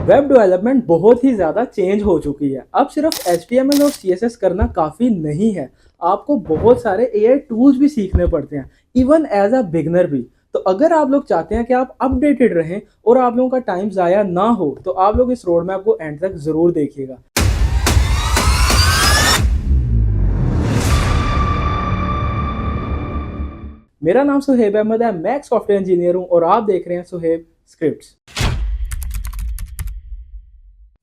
Web development बहुत ही ज़्यादा change हो चुकी है। अब सिर्फ HTML और CSS करना काफ़ी नहीं है, आपको बहुत सारे AI टूल्स भी सीखने पड़ते हैं, इवन एज अ बिगनर भी। तो अगर आप लोग चाहते हैं कि आप अपडेटेड रहें और आप लोगों का टाइम ज़ाया ना हो, तो आप लोग इस रोड मैप को एंड तक ज़रूर देखिएगा। मेरा नाम सुहेब अहमद है, मैं एक सॉफ्टवेयर इंजीनियर हूँ और आप देख रहे हैं सुहेब स्क्रिप्ट्स।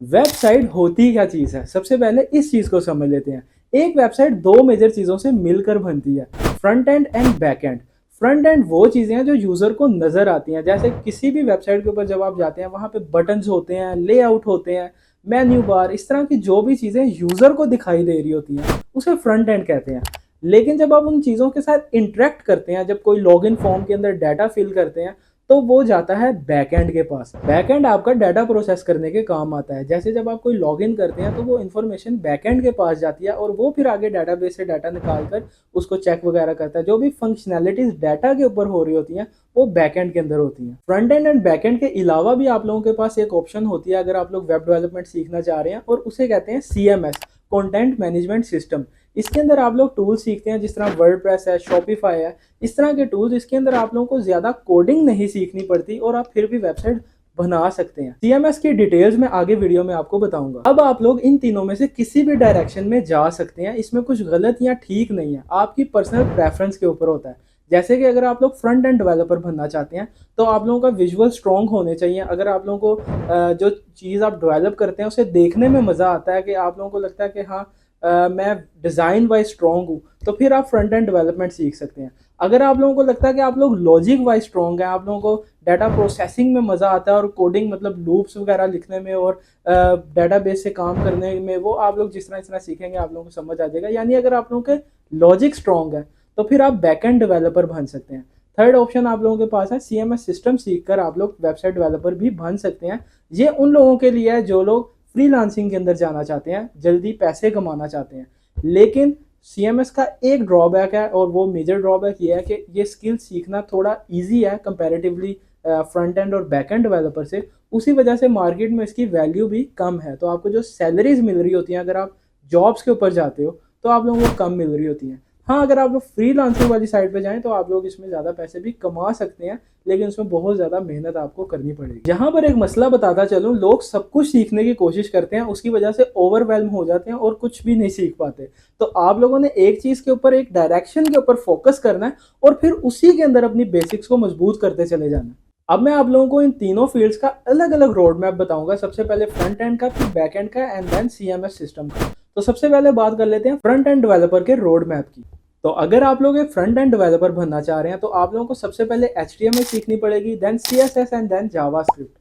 वेबसाइट होती क्या चीज़ है, सबसे पहले इस चीज़ को समझ लेते हैं। एक वेबसाइट दो मेजर चीज़ों से मिलकर बनती है, front end and back and. Front end वो चीज़ें हैं जो यूज़र को नज़र आती हैं, जैसे किसी भी वेबसाइट के ऊपर जब आप जाते हैं वहाँ पे बटन्स होते हैं, लेआउट होते हैं, मेन्यू बार, इस तरह की जो भी चीज़ें यूज़र को दिखाई दे रही होती हैं उसे फ्रंट एंड कहते हैं। लेकिन जब आप उन चीज़ों के साथ इंटरेक्ट करते हैं, जब कोई लॉगिन फॉर्म के अंदर डाटा फिल करते हैं, तो वो जाता है बैकएंड के पास। बैकएंड आपका डाटा प्रोसेस करने के काम आता है। जैसे जब आप कोई लॉगिन करते हैं तो वो इन्फॉर्मेशन बैकएंड के पास जाती है और वो फिर आगे डाटाबेस से डाटा निकाल कर उसको चेक वगैरह करता है। जो भी फंक्शनैलिटीज डाटा के ऊपर हो रही होती हैं वो बैकएंड के अंदर होती हैं। फ्रंट एंड एंड बैकएंड के अलावा भी आप लोगों के पास एक ऑप्शन होती है अगर आप लोग वेब डेवलपमेंट सीखना चाह रहे हैं, और उसे कहते हैं CMS, कंटेंट मैनेजमेंट सिस्टम। इसके अंदर आप लोग टूल सीखते हैं जिस तरह वर्डप्रेस है, शॉपिफाई है, इस तरह के टूल्स। इसके अंदर आप लोगों को ज़्यादा कोडिंग नहीं सीखनी पड़ती और आप फिर भी वेबसाइट बना सकते हैं। CMS की डिटेल्स मैं आगे वीडियो में आपको बताऊंगा। अब आप लोग इन तीनों में से किसी भी डायरेक्शन में जा सकते हैं, इसमें कुछ गलत या ठीक नहीं है, आपकी पर्सनल प्रेफरेंस के ऊपर होता है। जैसे कि अगर आप लोग फ्रंट एंड डेवलपर बनना चाहते हैं तो आप लोगों का विजुअल स्ट्रॉन्ग होने चाहिए। अगर आप लोगों को जो चीज़ आप डेवलप करते हैं उसे देखने में मज़ा आता है, कि आप लोगों को लगता है कि हाँ मैं डिज़ाइन वाइज स्ट्रॉन्ग हूँ, तो फिर आप फ्रंट एंड डेवलपमेंट सीख सकते हैं। अगर आप लोगों को लगता है कि आप लोग लॉजिक वाइज स्ट्रॉन्ग हैं, आप लोगों को डाटा प्रोसेसिंग में मज़ा आता है और कोडिंग मतलब लूप्स वगैरह लिखने में और डाटाबेस से काम करने में, वो आप लोग जिस तरह इस तरह सीखेंगे आप लोगों को समझ आ जाएगा। यानी अगर आप लोगों के लॉजिक स्ट्रॉन्ग है तो फिर आप बैकएंड डेवलपर बन सकते हैं। थर्ड ऑप्शन आप लोगों के पास है, CMS सिस्टम सीखकर आप लोग वेबसाइट डेवलपर भी बन सकते हैं। ये उन लोगों के लिए है जो लोग फ्रीलांसिंग के अंदर जाना चाहते हैं, जल्दी पैसे कमाना चाहते हैं। लेकिन CMS का एक ड्रॉबैक है, और वो मेजर ड्रॉबैक ये है कि ये स्किल सीखना थोड़ा इजी है कंपैरेटिवली फ्रंट एंड और बैक एंड डेवलपर से। उसी वजह से मार्केट में इसकी वैल्यू भी कम है। तो आपको जो सैलरीज मिल रही होती हैं अगर आप जॉब्स के ऊपर जाते हो तो आप लोगों को कम मिल रही होती हैं। हाँ, अगर आप लोग फ्रीलांसिंग वाली साइड पे जाएं तो आप लोग इसमें ज़्यादा पैसे भी कमा सकते हैं, लेकिन इसमें बहुत ज़्यादा मेहनत आपको करनी पड़ेगी। यहाँ पर एक मसला बताता चलूँ, लोग सब कुछ सीखने की कोशिश करते हैं, उसकी वजह से ओवरवेल्म हो जाते हैं और कुछ भी नहीं सीख पाते। तो आप लोगों ने एक चीज़ के ऊपर, एक डायरेक्शन के ऊपर फोकस करना है और फिर उसी के अंदर अपनी बेसिक्स को मजबूत करते चले जाना है। अब मैं आप लोगों को इन तीनों फील्ड्स का अलग अलग रोड मैप बताऊंगा। सबसे पहले फ्रंट एंड का, फिर बैक एंड का, एंड देन CMS सिस्टम का। तो सबसे पहले बात कर लेते हैं फ्रंट एंड डेवलपर के रोड मैप की। तो अगर आप लोग एक फ्रंट एंड डेवलपर बनना चाह रहे हैं तो आप लोगों को सबसे पहले HTML सीखनी पड़ेगी, then CSS and then JavaScript.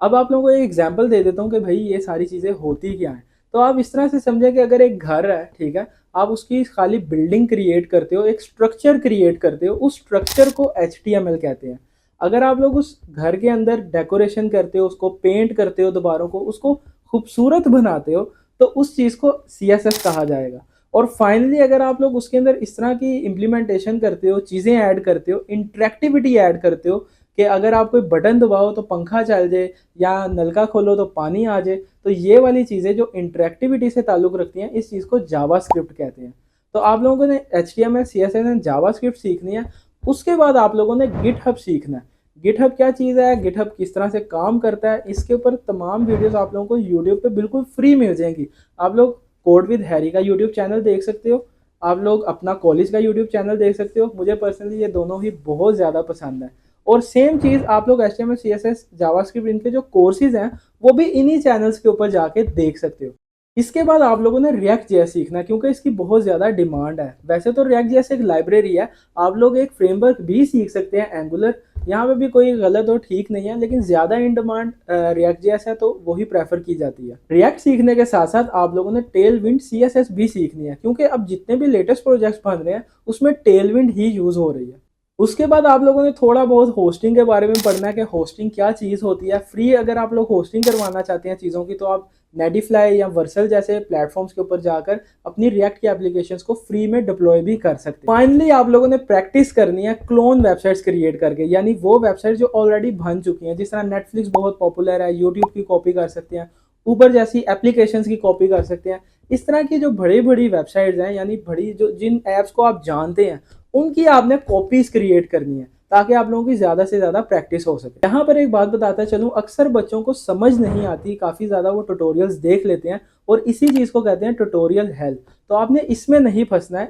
अब आप लोगों को एक एग्जांपल दे देता हूँ कि भाई ये सारी चीज़ें होती क्या हैं। तो आप इस तरह से समझे कि अगर एक घर है, ठीक है, आप उसकी खाली बिल्डिंग क्रिएट करते हो, एक स्ट्रक्चर क्रिएट करते हो, उस स्ट्रक्चर को HTML कहते हैं। अगर आप लोग उस घर के अंदर डेकोरेशन करते हो, उसको पेंट करते हो, दीवारों को उसको खूबसूरत बनाते हो, तो उस चीज़ को CSS कहा जाएगा। और फाइनली अगर आप लोग उसके अंदर इस तरह की इम्प्लीमेंटेशन करते हो, चीज़ें ऐड करते हो, इंटरेक्टिविटी ऐड करते हो कि अगर आप कोई बटन दबाओ तो पंखा चल जाए या नलका खोलो तो पानी आ जाए, तो ये वाली चीज़ें जो इंटरेक्टिविटी से ताल्लुक़ रखती हैं, इस चीज़ को जावास्क्रिप्ट कहते हैं। तो आप लोगों ने HTML CSS एंड जावास्क्रिप्ट सीखनी है। उसके बाद आप लोगों ने गिटहब सीखना है। गिटहब क्या चीज़ है, गिटहब किस तरह से काम करता है, इसके ऊपर तमाम वीडियोस आप लोगों को यूट्यूब पे बिल्कुल फ्री मिल जाएंगी। आप लोग कोड विद हैरी का यूट्यूब चैनल देख सकते हो, आप लोग अपना कॉलेज का यूट्यूब चैनल देख सकते हो। मुझे पर्सनली ये दोनों ही बहुत ज़्यादा पसंद है। और सेम चीज़ आप लोग HTML CSS जावास्क्रिप्ट इनके जो कोर्सेज हैं वो भी इन्हीं चैनल्स के ऊपर जाके देख सकते हो। इसके बाद आप लोगों ने React.js सीखना है, क्योंकि इसकी बहुत ज़्यादा डिमांड है। वैसे तो React.js एक लाइब्रेरी है, आप लोग एक फ्रेमवर्क भी सीख सकते हैं, एंगुलर। यहाँ पे भी कोई गलत और ठीक नहीं है, लेकिन ज़्यादा इन डिमांड React.js है तो वही प्रेफर की जाती है। React सीखने के साथ साथ आप लोगों ने टेलविंड CSS भी सीखनी है, क्योंकि अब जितने भी लेटेस्ट प्रोजेक्ट्स बन रहे हैं उसमें टेलविंड ही यूज़ हो रही है। उसके बाद आप लोगों ने थोड़ा बहुत होस्टिंग के बारे में पढ़ना है कि होस्टिंग क्या चीज़ होती है। फ्री अगर आप लोग होस्टिंग करवाना चाहते हैं चीज़ों की, तो आप नेटिफ्लाई या वर्सल जैसे प्लेटफॉर्म्स के ऊपर जाकर अपनी रिएक्ट की एप्लीकेशंस को फ्री में डिप्लॉय भी कर सकते हैं। फाइनली आप लोगों ने प्रैक्टिस करनी है क्लोन वेबसाइट्स क्रिएट करके, यानी वो वेबसाइट जो ऑलरेडी बन चुकी हैं। जिस तरह नेटफ्लिक्स बहुत पॉपुलर है, यूट्यूब की कॉपी कर सकते हैं, ऊबर जैसी एप्लीकेशंस की कॉपी कर सकते हैं। इस तरह की जो बड़ी बड़ी वेबसाइट्स हैं, यानी बड़ी जो जिन ऐप्स को आप जानते हैं, उनकी आपने कॉपीज क्रिएट करनी है ताकि आप लोगों की ज़्यादा से ज़्यादा प्रैक्टिस हो सके। यहाँ पर एक बात बताता चलूँ, अक्सर बच्चों को समझ नहीं आती, काफ़ी ज़्यादा वो ट्यूटोरियल्स देख लेते हैं और इसी चीज़ को कहते हैं ट्यूटोरियल हेल। तो आपने इसमें नहीं फंसना है।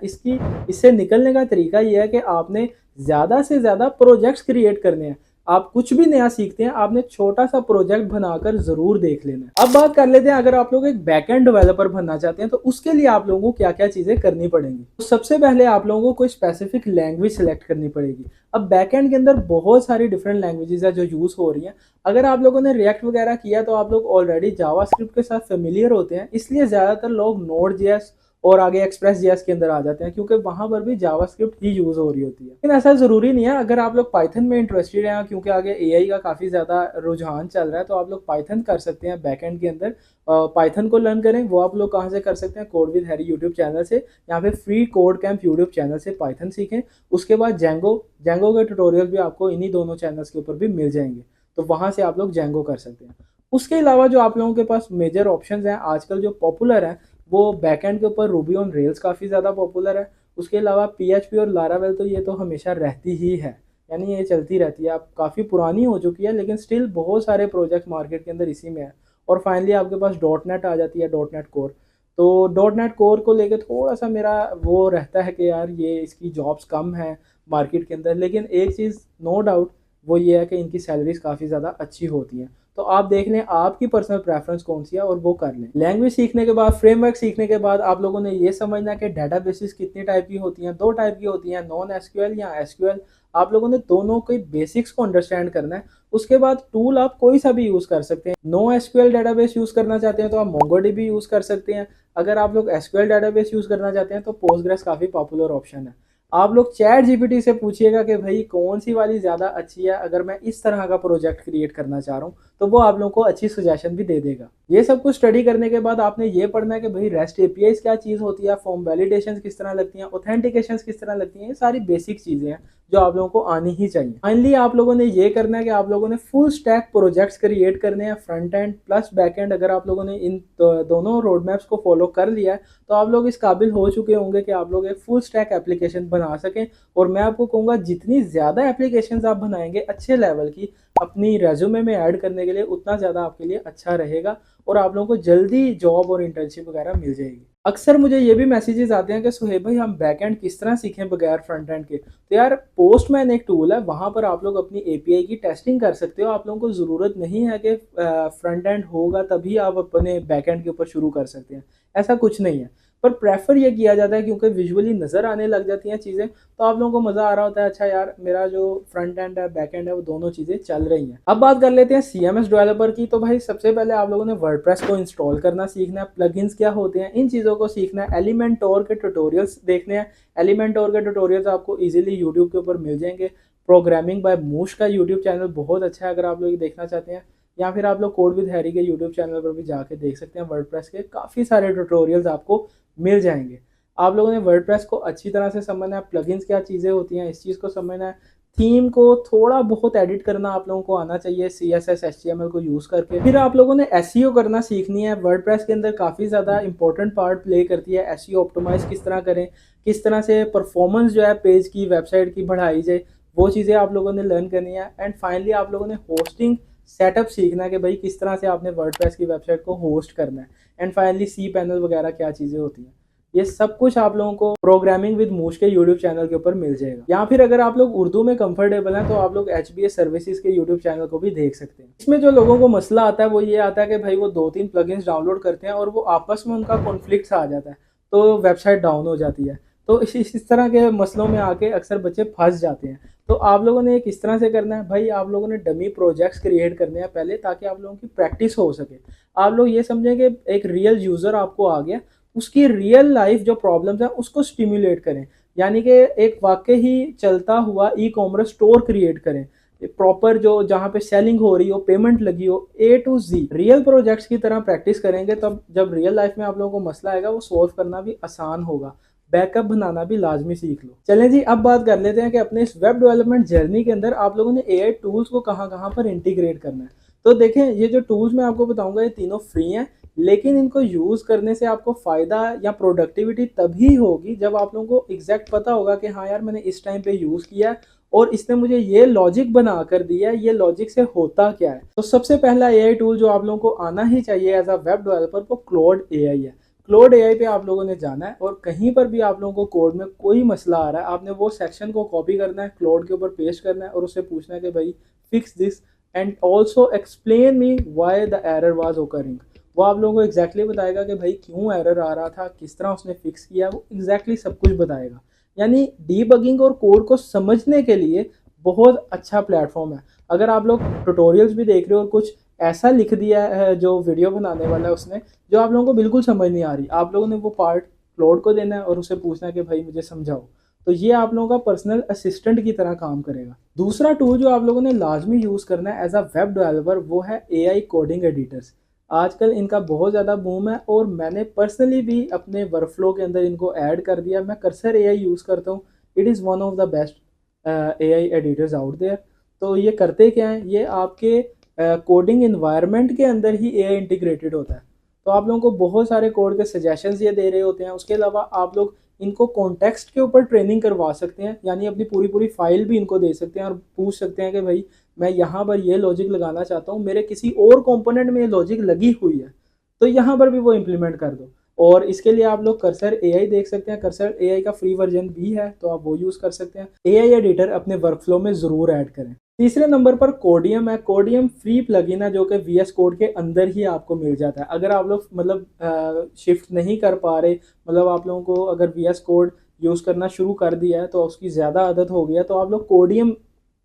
इससे निकलने का तरीका ये है कि आपने ज़्यादा से ज़्यादा प्रोजेक्ट्स क्रिएट करने हैं। आप कुछ भी नया सीखते हैं, आपने छोटा सा प्रोजेक्ट बनाकर जरूर देख लेना है। अब बात कर लेते हैं, अगर आप लोग एक बैकएंड डेवलपर बनना चाहते हैं तो उसके लिए आप लोगों को क्या क्या चीजें करनी पड़ेंगी। तो सबसे पहले आप लोगों को कोई स्पेसिफिक लैंग्वेज सेलेक्ट करनी पड़ेगी। अब बैकएंड के अंदर बहुत सारी डिफरेंट लैंग्वेजेस है जो यूज हो रही हैं। अगर आप लोगों ने रिएक्ट वगैरह किया तो आप लोग ऑलरेडी जावास्क्रिप्ट के साथ फेमिलियर होते हैं, इसलिए ज्यादातर लोग नोड.js और आगे एक्सप्रेस.js के अंदर आ जाते हैं, क्योंकि वहां पर भी जावास्क्रिप्ट ही यूज हो रही होती है। लेकिन ऐसा जरूरी नहीं है। अगर आप लोग पाइथन में इंटरेस्टेड हैं, क्योंकि आगे एआई का काफी ज्यादा रुझान चल रहा है, तो आप लोग पाइथन कर सकते हैं बैकएंड के अंदर। पाइथन को लर्न करें, वो आप लोग कहाँ से कर सकते हैं, code with Harry YouTube channel से, या फिर free code camp YouTube channel से पाइथन सीखें। उसके बाद जेंगो के ट्यूटोरियल भी आपको इन्हीं दोनों चैनल्स के ऊपर भी मिल जाएंगे, तो वहां से आप लोग जेंगो कर सकते हैं। उसके अलावा जो आप लोगों के पास मेजर ऑप्शंस हैं आजकल जो पॉपुलर हैं, वो बैकएंड के ऊपर रूबी ऑन रेल्स काफ़ी ज़्यादा पॉपुलर है। उसके अलावा पीएचपी और लारावेल, तो ये तो हमेशा रहती ही है, यानी ये चलती रहती है। अब काफ़ी पुरानी हो चुकी है, लेकिन स्टिल बहुत सारे प्रोजेक्ट मार्केट के अंदर इसी में है। और फाइनली आपके पास डॉट नेट आ जाती है, डॉट नेट कोर। तो डॉट नेट कोर को लेकर थोड़ा सा मेरा वो रहता है कि यार ये इसकी जॉब्स कम है मार्केट के अंदर, लेकिन एक चीज़ नो डाउट वो ये है कि इनकी सैलरीज काफ़ी ज़्यादा अच्छी होती हैं। तो आप देख लें आपकी पर्सनल प्रेफरेंस कौन सी है और वो कर लें। लैंग्वेज सीखने के बाद, फ्रेमवर्क सीखने के बाद आप लोगों ने ये समझना है कि डेटाबेसेस कितनी टाइप की होती हैं। 2 टाइप की होती हैं, नॉन एसक्यूएल या एसक्यूएल। आप लोगों ने दोनों के बेसिक्स को अंडरस्टैंड करना है। उसके बाद टूल आप कोई सा भी यूज़ कर सकते हैं। नो एसक्यूएल डेटाबेस यूज़ करना चाहते हैं तो आप मोंगोडीबी यूज़ कर सकते हैं। अगर आप लोग एसक्यूएल डेटाबेस यूज़ करना चाहते हैं तो पोस्टग्रेस काफ़ी पॉपुलर ऑप्शन है। आप लोग चैट जीपीटी से पूछिएगा कि भाई कौन सी वाली ज़्यादा अच्छी है, अगर मैं इस तरह का प्रोजेक्ट क्रिएट करना चाह रहा हूँ, तो वो आप लोगों को अच्छी सजेशन भी दे देगा। ये सब कुछ स्टडी करने के बाद आपने ये पढ़ना है कि भाई रेस्ट एपीआईज क्या चीज़ होती है, फॉर्म वैलिडेशन किस तरह लगती हैं, ऑथेंटिकेशन किस तरह लगती हैं। ये सारी बेसिक चीज़ें हैं जो आप लोगों को आनी ही चाहिए। फाइनली आप लोगों ने ये करना है कि आप लोगों ने फुल स्टैक प्रोजेक्ट्स क्रिएट करने हैं, front end plus back and. अगर आप लोगों ने इन दोनों रोड मैप्स को फॉलो कर लिया है तो आप लोग इस काबिल हो चुके होंगे कि आप लोग एक फुल स्टैक एप्लीकेशन बना सकें। और मैं आपको कहूँगा जितनी ज़्यादा एप्लीकेशंस आप बनाएंगे अच्छे लेवल की अपनी रेज्यूमे में ऐड करने के लिए, उतना ज़्यादा आपके लिए अच्छा रहेगा और आप लोगों को जल्दी जॉब और इंटर्नशिप वगैरह मिल जाएगी। अक्सर मुझे ये भी मैसेजेस आते हैं कि सुहेब भाई हम बैकएंड किस तरह सीखें बगैर फ्रंट एंड के। तो यार पोस्टमैन एक टूल है, वहाँ पर आप लोग अपनी एपीआई की टेस्टिंग कर सकते हो। आप लोगों को ज़रूरत नहीं है कि फ्रंट एंड होगा तभी आप अपने बैकएंड के ऊपर शुरू कर सकते हैं, ऐसा कुछ नहीं है। पर प्रेफर ये किया जाता है क्योंकि विजुअली नज़र आने लग जाती हैं चीज़ें, तो आप लोगों को मज़ा आ रहा होता है, अच्छा यार मेरा जो फ्रंट एंड है बैक एंड है वो दोनों चीज़ें चल रही हैं। अब बात कर लेते हैं सीएमएस डेवलपर की। तो भाई सबसे पहले आप लोगों ने वर्डप्रेस को इंस्टॉल करना सीखना है, प्लगइन्स क्या होते हैं इन चीज़ों को सीखना है, एलिमेंटोर के ट्यूटोरियल्स देखने हैं। एलिमेंटोर के ट्यूटोरियल्स आपको ईजिली यूट्यूब के ऊपर मिल जाएंगे। प्रोग्रामिंग बाय मूश का यूट्यूब चैनल बहुत अच्छा है अगर आप लोग ये देखना चाहते हैं, या फिर आप लोग कोड विद हैरी के यूट्यूब चैनल पर भी जाके देख सकते हैं। वर्डप्रेस के काफ़ी सारे ट्यूटोरियल्स आपको मिल जाएंगे। आप लोगों ने वर्डप्रेस को अच्छी तरह से समझना है, प्लगइन्स क्या चीज़ें होती हैं इस चीज़ को समझना है। थीम को थोड़ा बहुत एडिट करना आप लोगों को आना चाहिए CSS HTML को यूज़ करके। फिर आप लोगों ने SEO करना सीखनी है। वर्डप्रेस के अंदर काफ़ी ज़्यादा इंपॉर्टेंट पार्ट प्ले करती है SEO। ऑप्टिमाइज़ किस तरह करें, किस तरह से परफॉर्मेंस जो है पेज की, वेबसाइट की बढ़ाई जाए, वो चीज़ें आप लोगों ने लर्न करनी है। एंड फाइनली आप लोगों ने होस्टिंग सेटअप सीखना है कि भाई किस तरह से आपने वर्डप्रेस की वेबसाइट को होस्ट करना है। एंड फाइनली सी पैनल वगैरह क्या चीज़ें होती हैं, ये सब कुछ आप लोगों को प्रोग्रामिंग विद मूश के यूट्यूब चैनल के ऊपर मिल जाएगा। या फिर अगर आप लोग उर्दू में कंफर्टेबल हैं तो आप लोग HBS सर्विसेज के यूट्यूब चैनल को भी देख सकते हैं। इसमें जो लोगों को मसला आता है वो ये आता है कि भाई वो 2-3 प्लगइन्स डाउनलोड करते हैं और वो आपस में उनका कॉन्फ्लिक्ट आ जाता है, तो वेबसाइट डाउन हो जाती है। तो इस तरह के मसलों में आके अक्सर बच्चे फंस जाते हैं। तो आप लोगों ने किस तरह से करना है भाई, आप लोगों ने डमी प्रोजेक्ट्स क्रिएट करने हैं पहले, ताकि आप लोगों की प्रैक्टिस हो सके। आप लोग ये समझें कि एक रियल यूज़र आपको आ गया, उसकी रियल लाइफ जो प्रॉब्लम्स हैं उसको स्टिम्युलेट करें। यानी कि एक वाकई ही चलता हुआ ई कॉमर्स स्टोर क्रिएट करें, प्रॉपर जो जहाँ पे सेलिंग हो रही हो, पेमेंट लगी हो, ए टू जी रियल प्रोजेक्ट्स की तरह प्रैक्टिस करेंगे, तब जब रियल लाइफ में आप लोगों को मसला आएगा वो सॉल्व करना भी आसान होगा। बैकअप बनाना भी लाजमी सीख लो। चलें जी, अब बात कर लेते हैं कि अपने इस वेब डेवलपमेंट जर्नी के अंदर आप लोगों ने एआई टूल्स को कहाँ कहाँ पर इंटीग्रेट करना है। तो देखें, ये जो टूल्स मैं आपको बताऊंगा ये तीनों फ्री हैं, लेकिन इनको यूज़ करने से आपको फ़ायदा या प्रोडक्टिविटी तभी होगी जब आप लोगों को एग्जैक्ट पता होगा कि हाँ यार मैंने इस टाइम पे यूज़ किया है और इसने मुझे ये लॉजिक बना कर दिया है, ये लॉजिक से होता क्या है। तो सबसे पहला एआई टूल जो आप लोगों को आना ही चाहिए एज अ वेब डेवलपर वो क्लोड एआई है। क्लोड एआई पे आप लोगों ने जाना है और कहीं पर भी आप लोगों को कोड में कोई मसला आ रहा है, आपने वो सेक्शन को कॉपी करना है, क्लोड के ऊपर पेस्ट करना है और उससे पूछना है कि भाई fix this and also explain me why the error was occurring. वो आप लोगों को एग्जैक्टली बताएगा कि भाई क्यों एरर आ रहा था, किस तरह उसने फिक्स किया, वो एग्जैक्टली सब कुछ बताएगा। यानी डीबगिंग और कोड को समझने के लिए बहुत अच्छा प्लेटफॉर्म है। अगर आप लोग ट्यूटोरियल्स भी देख रहे हो और कुछ ऐसा लिख दिया है जो वीडियो बनाने वाला है उसने, जो आप लोगों को बिल्कुल समझ नहीं आ रही, आप लोगों ने वो पार्ट क्लोड को देना है और उसे पूछना है कि भाई मुझे समझाओ। तो ये आप लोगों का पर्सनल असिस्टेंट की तरह काम करेगा। दूसरा टूल जो आप लोगों ने लाजमी यूज़ करना है एज अ वेब डेवलपर वो है एआई कोडिंग एडिटर्स। आजकल इनका बहुत ज़्यादा बूम है और मैंने पर्सनली भी अपने वर्कफ्लो के अंदर इनको ऐड कर दिया। मैं कर्सर एआई यूज़ करता हूँ। It is one of the best AI editors out there. तो ये करते क्या हैं, ये आपके कोडिंग इन्वायरमेंट के अंदर ही एआई इंटीग्रेटेड होता है। तो आप लोगों को बहुत सारे कोड के सजेशंस ये दे रहे होते हैं। उसके अलावा आप लोग इनको कॉन्टेक्स्ट के ऊपर ट्रेनिंग करवा सकते हैं, यानी अपनी पूरी पूरी फाइल भी इनको दे सकते हैं और पूछ सकते हैं कि भाई मैं यहाँ पर ये लॉजिक लगाना चाहता हूँ, मेरे किसी और कंपोनेंट में ये लॉजिक लगी हुई है, तो यहाँ पर भी वो इम्प्लीमेंट कर दो। और इसके लिए आप लोग कर्सर एआई देख सकते हैं। कर्सर एआई का फ्री वर्जन भी है तो आप वो यूज़ कर सकते हैं। एआई एडिटर अपने वर्कफ्लो में ज़रूर ऐड करें। तीसरे नंबर पर कोडियम है। कोडियम फ्री प्लगइन है जो कि वीएस कोड के अंदर ही आपको मिल जाता है। अगर आप लोग मतलब शिफ्ट नहीं कर पा रहे, मतलब आप लोगों को अगर वीएस कोड यूज़ करना शुरू कर दिया है तो उसकी ज़्यादा आदत हो गया, तो आप लोग कोडियम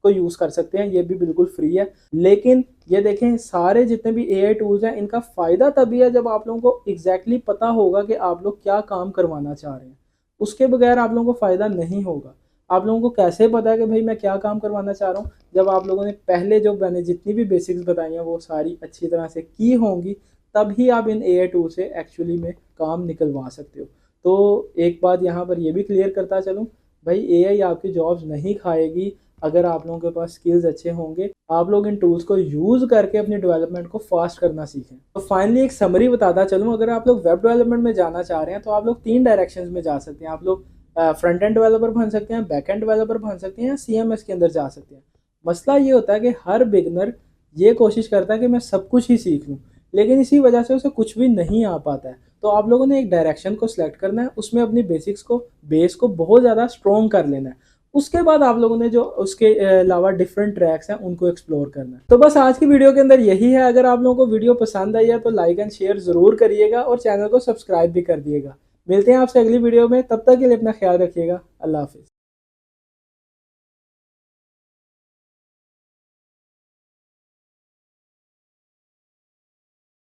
को यूज़ कर सकते हैं। ये भी बिल्कुल फ्री है। लेकिन ये देखें, सारे जितने भी एआई टूल्स हैं इनका फ़ायदा तभी है जब आप लोगों को एग्जैक्टली पता होगा कि आप लोग क्या काम करवाना चाह रहे हैं। उसके बगैर आप लोगों को फ़ायदा नहीं होगा। आप लोगों को कैसे पता है कि भाई मैं क्या काम करवाना चाह रहा हूँ? जब आप लोगों ने पहले जो मैंने जितनी भी बेसिक्स बताई हैं वो सारी अच्छी तरह से की होंगी, तभी आप इन एआई टूल से एक्चुअली में काम निकलवा सकते हो। तो एक बात यहाँ पर ये भी क्लियर करता चलूँ, भाई एआई आपकी जॉब्स नहीं खाएगी अगर आप लोगों के पास स्किल्स अच्छे होंगे। आप लोग इन टूल्स को यूज़ करके अपनी डेवलपमेंट को फास्ट करना सीखें। तो फाइनली एक समरी बताता चलूँ, अगर आप लोग वेब डेवलपमेंट में जाना चाह रहे हैं तो आप लोग 3 डायरेक्शंस में जा सकते हैं। आप लोग फ्रंट एंड डेवलपर बन सकते हैं, बैक एंड डेवलपर बन सकते हैं या सीएमएस के अंदर जा सकते हैं। मसला ये होता है कि हर बिगनर ये कोशिश करता है कि मैं सब कुछ ही सीख लूँ, लेकिन इसी वजह से उसे कुछ भी नहीं आ पाता है। तो आप लोगों ने एक डायरेक्शन को सिलेक्ट करना है, उसमें अपनी बेस को बहुत ज़्यादा स्ट्रॉन्ग कर लेना है। उसके बाद आप लोगों ने जो उसके अलावा डिफरेंट ट्रैक्स हैं उनको एक्सप्लोर करना है। तो बस आज की वीडियो के अंदर यही है। अगर आप लोगों को वीडियो पसंद आई है तो लाइक एंड शेयर ज़रूर करिएगा और चैनल को सब्सक्राइब भी कर दिएगा। मिलते हैं आपसे अगली वीडियो में, तब तक के लिए अपना ख्याल रखिएगा। अल्लाह हाफिज़।